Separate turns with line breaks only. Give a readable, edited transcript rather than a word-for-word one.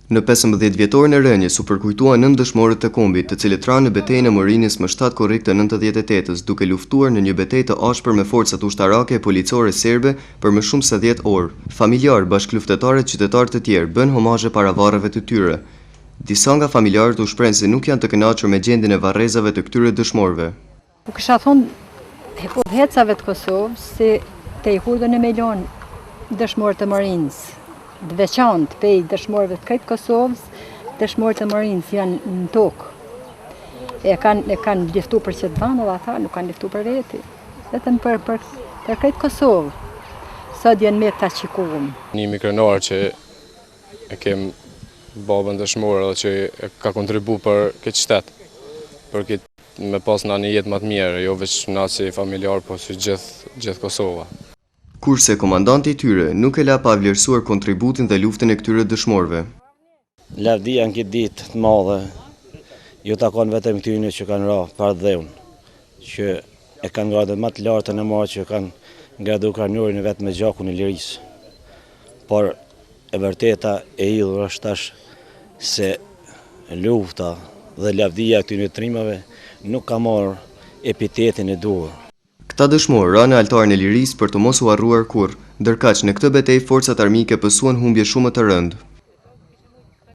Në 15 vjetorin e rënies u përkujtua 9 dëshmorët të kombit, të cilët ranë në betejën e Morinës më 7 korrik të 98-s, duke luftuar në një betejë të ashpër me forcat ushtarake e policore serbe për më shumë se 10 orë. Familjar, bashkëluftëtarë e qytetarë të tjerë bën homazhe paravarreve të tyre. Disa nga familjarët u shprehin se nuk janë të kënaqur me gjendjen e varrezave të këtyre dëshmorëve.
U kisha thonë udhëhecave të Kosovës se te i hudhën e me lënë dëshmorët e Morinës. Të veçantë pej dëshmorëve të krejtë Kosovës, dëshmorët e Morinës janë në tokë. E kanë liftu për që të vanë dhe ata nuk kanë liftu për veti. Vetëm për krejtë Kosovë. Sot janë me ta qikumë.
Një mikrenar që e kem babën dëshmorë dhe që e ka kontribu për këtë shtetë, për këtë me pas në një jetë më të mirë, jo veç na si familjar, po si gjithë Kosova.
Kurse komandanti i tyre nuk e la pa vlerësuar kontributin dhe luftën e këtyre dëshmorëve.
Lavdia në këtë ditë të madhe, ju takon vetëm këtyre që kanë ra par dheun, që e kanë gradën më të lartën e marë që kanë gradu kranjorin e vetë me gjakun e lirisë. Por e vërteta e idhur është tash se lufta dhe lavdia këtyre trimave nuk ka marrë epitetin e duhur.
Këta dëshmorë ranë në altarin e lirisë për të mos u harruar kurrë, ndërkaq në këtë betejë forcat armike pësuan humbje shumë të rëndë.